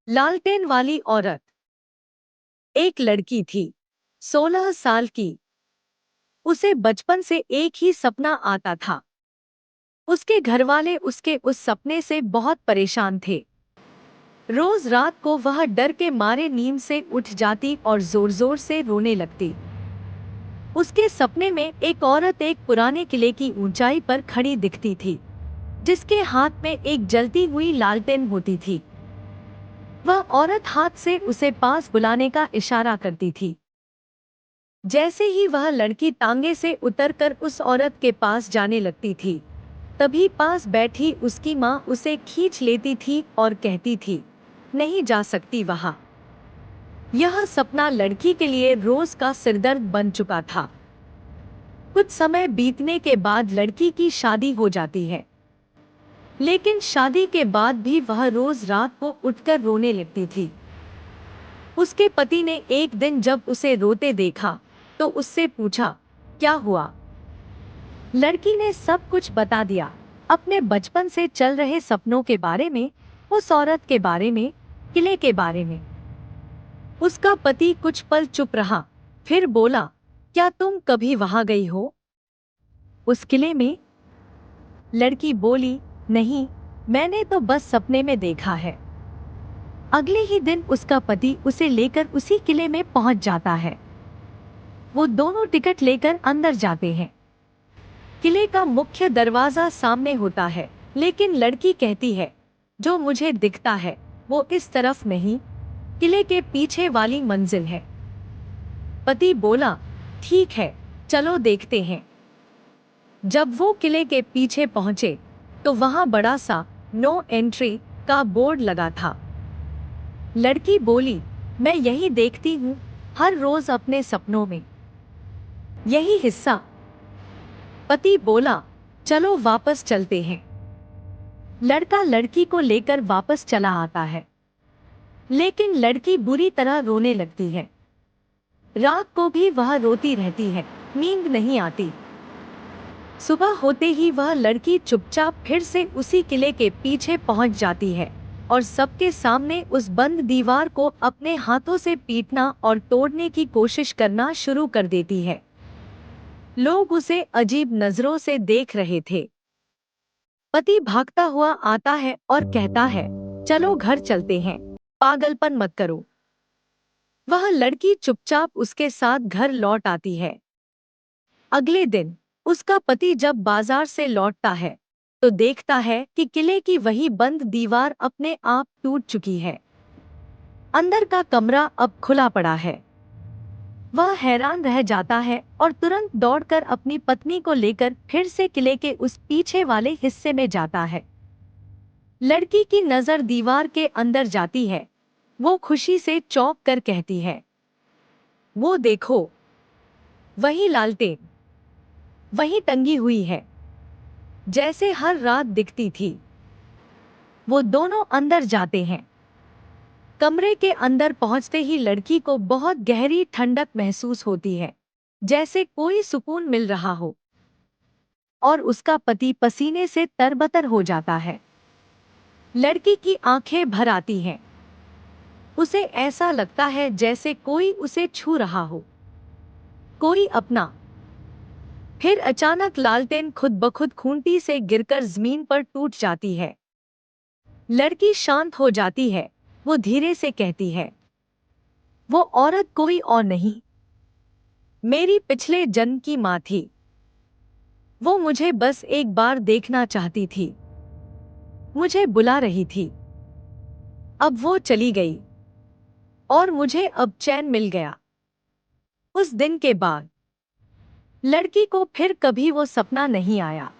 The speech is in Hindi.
लालटेन वाली औरत। एक लड़की थी, 16 साल की। उसे बचपन से एक ही सपना आता था। उसके घरवाले उसके उस सपने से बहुत परेशान थे। रोज रात को वह डर के मारे नींद से उठ जाती और जोर जोर से रोने लगती। उसके सपने में एक औरत एक पुराने किले की ऊंचाई पर खड़ी दिखती थी, जिसके हाथ में एक जलती हुई लालटेन होती थी। वह औरत हाथ से उसे पास बुलाने का इशारा करती थी। जैसे ही वह लड़की तांगे से उतरकर उस औरत के पास जाने लगती थी, तभी पास बैठी उसकी माँ उसे खींच लेती थी और कहती थी, नहीं जा सकती वहां। यह सपना लड़की के लिए रोज का सिरदर्द बन चुका था। कुछ समय बीतने के बाद लड़की की शादी हो जाती है, लेकिन शादी के बाद भी वह रोज रात को उठकर रोने लगती थी। उसके पति ने एक दिन जब उसे रोते देखा, तो उससे पूछा, क्या हुआ? लड़की ने सब कुछ बता दिया, अपने बचपन से चल रहे सपनों के बारे में, उस औरत के बारे में, किले के बारे में। उसका पति कुछ पल चुप रहा, फिर बोला, क्या तुम कभी वहां गई हो, उस किले में? लड़की बोली, नहीं, मैंने तो बस सपने में देखा है। अगले ही दिन उसका पति उसे लेकर उसी किले में पहुंच जाता है। वो दोनों टिकट लेकर अंदर जाते हैं। किले का मुख्य दरवाजा सामने होता है, लेकिन लड़की कहती है, जो मुझे दिखता है वो इस तरफ नहीं, किले के पीछे वाली मंजिल है। पति बोला, ठीक है, चलो देखते हैं। जब वो किले के पीछे पहुंचे, तो वहां बड़ा सा नो एंट्री का बोर्ड लगा था। लड़की बोली, मैं यही देखती हूँ हर रोज अपने सपनों में, यही हिस्सा। पति बोला, चलो वापस चलते हैं। लड़का लड़की को लेकर वापस चला आता है, लेकिन लड़की बुरी तरह रोने लगती है। रात को भी वह रोती रहती है, नींद नहीं आती। सुबह होते ही वह लड़की चुपचाप फिर से उसी किले के पीछे पहुंच जाती है और सबके सामने उस बंद दीवार को अपने हाथों से पीटना और तोड़ने की कोशिश करना शुरू कर देती है। लोग उसे अजीब नजरों से देख रहे थे। पति भागता हुआ आता है और कहता है, चलो घर चलते हैं, पागलपन मत करो। वह लड़की चुपचाप उसके साथ घर लौट आती है। अगले दिन उसका पति जब बाजार से लौटता है, तो देखता है कि किले की वही बंद दीवार अपने आप टूट चुकी है। अंदर का कमरा अब खुला पड़ा है। वह हैरान रह जाता है और तुरंत दौड़कर अपनी पत्नी को लेकर फिर से किले के उस पीछे वाले हिस्से में जाता है। लड़की की नजर दीवार के अंदर जाती है। वो खुशी से चौंक कर कहती है, वो देखो, वही लालटेन वही टंगी हुई है, जैसे हर रात दिखती थी। वो दोनों अंदर जाते हैं। कमरे के अंदर पहुंचते ही लड़की को बहुत गहरी ठंडक महसूस होती है, जैसे कोई सुकून मिल रहा हो। और उसका पति पसीने से तरबतर हो जाता है। लड़की की आंखें भर आती हैं। उसे ऐसा लगता है जैसे कोई उसे छू रहा हो, कोई अपना। फिर अचानक लालटेन खुद ब खुद खूंटी से गिरकर जमीन पर टूट जाती है। लड़की शांत हो जाती है। वो धीरे से कहती है, वो औरत कोई और नहीं, मेरी पिछले जन्म की माँ थी। वो मुझे बस एक बार देखना चाहती थी, मुझे बुला रही थी। अब वो चली गई और मुझे अब चैन मिल गया। उस दिन के बाद लड़की को फिर कभी वो सपना नहीं आया।